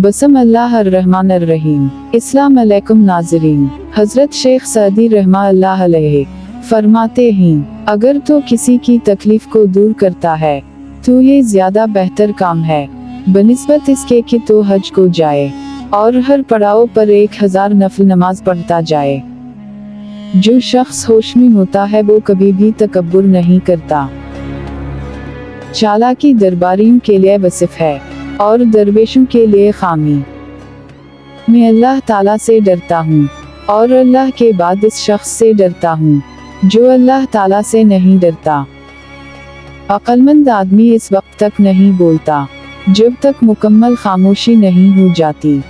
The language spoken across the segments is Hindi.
बसम अल्लाह अर्रहमान अर्रहीम। अस्सलाम अलैकुम नाज़रीन। हज़रत शेख सअदी रहमा अल्लाह अलैहि फरमाते हैं, अगर तो किसी की तकलीफ को दूर करता है तो ये ज्यादा बेहतर काम है बनिस्बत इसके कि तो हज को जाए और हर पड़ाव पर 1000 नफल नमाज पढ़ता जाए। जो शख्स होश में होता है वो कभी भी तकब्बुर नहीं करता। चालाकी दरबारियों के लिए वसिफ है और दरवेशों के लिए खामी। मैं अल्लाह ताला से डरता हूँ और अल्लाह के बाद इस शख्स से डरता हूँ जो अल्लाह ताला से नहीं डरता। अक्लमंद आदमी इस वक्त तक नहीं बोलता जब तक मुकम्मल खामोशी नहीं हो जाती।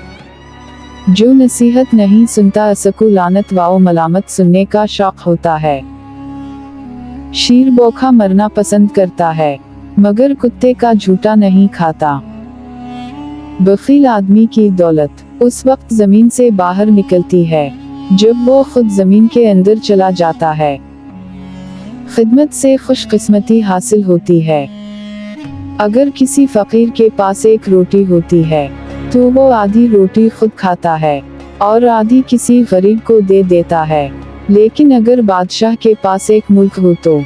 जो नसीहत नहीं सुनता असको लानत व मलामत सुनने का शौक होता है। शेर भूखा मरना पसंद करता है मगर कुत्ते का झूठा नहीं खाता। बखील आदमी की दौलत उस वक्त जमीन से बाहर निकलती है जब वो खुद जमीन के अंदर चला जाता है। खिदमत से खुशकिस्मती हासिल होती है। अगर किसी फकीर के पास एक रोटी होती है तो वो आधी रोटी खुद खाता है और आधी किसी गरीब को दे देता है। लेकिन अगर बादशाह के पास एक मुल्क हो तो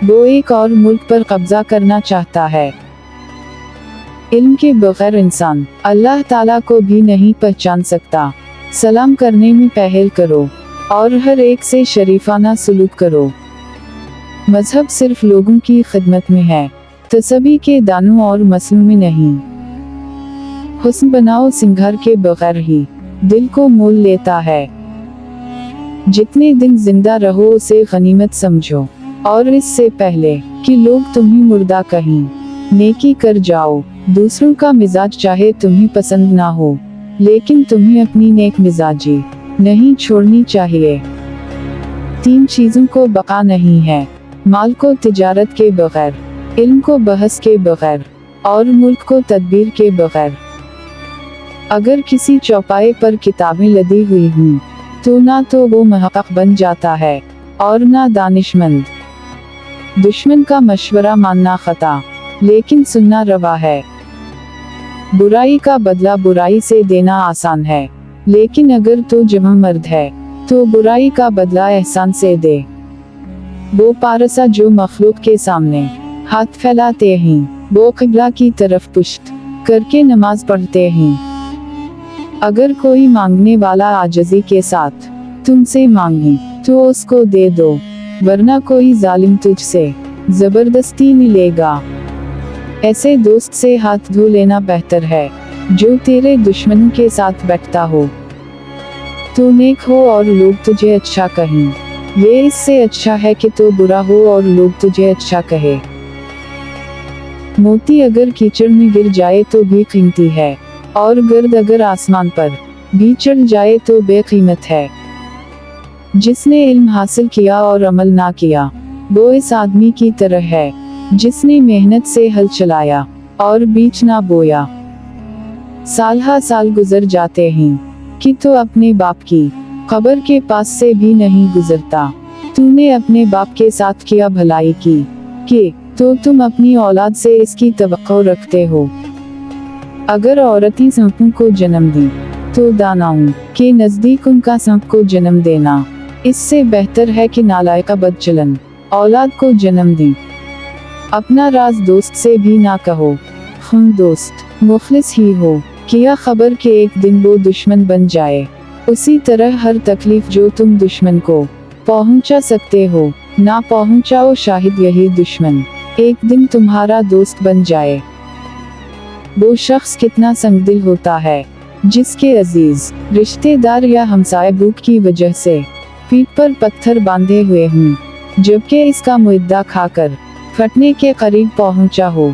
वो एक और मुल्क पर कब्जा करना चाहता है। इल्म के बगैर इंसान अल्लाह ताला को भी नहीं पहचान सकता। सलाम करने में पहल करो और हर एक से शरीफाना सलूक करो। मजहब सिर्फ लोगों की खिदमत में है, तसबी के दानों और मसलों में नहीं। हुस्न बनाओ सिंगार के बगैर ही दिल को मोल लेता है। जितने दिन जिंदा रहो उसे गनीमत समझो और इससे पहले कि लोग तुम्हें मुर्दा कहें, नेकी कर जाओ। दूसरों का मिजाज चाहे तुम्हें पसंद ना हो लेकिन तुम्हें अपनी नेक मिजाजी नहीं छोड़नी चाहिए। 3 चीजों को बका नहीं है, माल को तिजारत के बगैर, इल्म को बहस के बगैर और मुल्क को तदबीर के बगैर। अगर किसी चौपाए पर किताबें लदी हुई हों तो ना तो वो महक़क़ बन जाता है और ना दानिशमंद। दुश्मन का मशवरा मानना खता लेकिन सुनना रवा है। बुराई का बदला बुराई से देना आसान है लेकिन अगर तो जवां मर्द है तो बुराई का बदला एहसान से दे। वो पारसा जो मखलूक के सामने हाथ फैलाते हैं, वो क़िबला की तरफ पुश्त करके नमाज पढ़ते हैं। अगर कोई मांगने वाला आजिज़ी के साथ तुमसे मांगे तो उसको दे दो, वरना कोई जालिम तुझसे जबरदस्ती नहीं लेगा। ऐसे दोस्त से हाथ धो लेना बेहतर है जो तेरे दुश्मनों के साथ बैठता हो। तू नेक हो और लोग तुझे अच्छा कहें, ये इससे अच्छा है कि तू बुरा हो और लोग तुझे अच्छा कहे। मोती अगर कीचड़ में गिर जाए तो भी कीमती है और गर्द अगर आसमान पर भी चढ़ जाए तो बेकीमत है। जिसने इल्म हासिल किया और अमल ना किया वो इस आदमी की तरह है जिसने मेहनत से हल चलाया और बीज ना बोया। साल हा साल गुजर जाते हैं कि तो अपने बाप की कब्र के पास से भी नहीं गुजरता। तूने अपने बाप के साथ किया भलाई की कि तो तुम अपनी औलाद से इसकी तवक्को रखते हो। अगर औरतें सांपों को जन्म दी तो दानाओं के नजदीक उनका सांप को जन्म देना इससे बेहतर है कि नालायका बदचलन औलाद को जन्म दी। अपना राज दोस्त से भी ना कहो, खून दोस्त मुखलिस ही हो, किया खबर के एक दिन वो दुश्मन बन जाए। उसी तरह हर तकलीफ जो तुम दुश्मन को पहुंचा सकते हो ना पहुंचाओ, शायद यही दुश्मन एक दिन तुम्हारा दोस्त बन जाए। वो शख्स कितना संगदिल होता है जिसके अजीज रिश्तेदार या हमसाए भूख की वजह से पीठ पर पत्थर बांधे हुए हों, जबकि इसका मुद्दा खाकर फटने के करीब पहुंचा हो।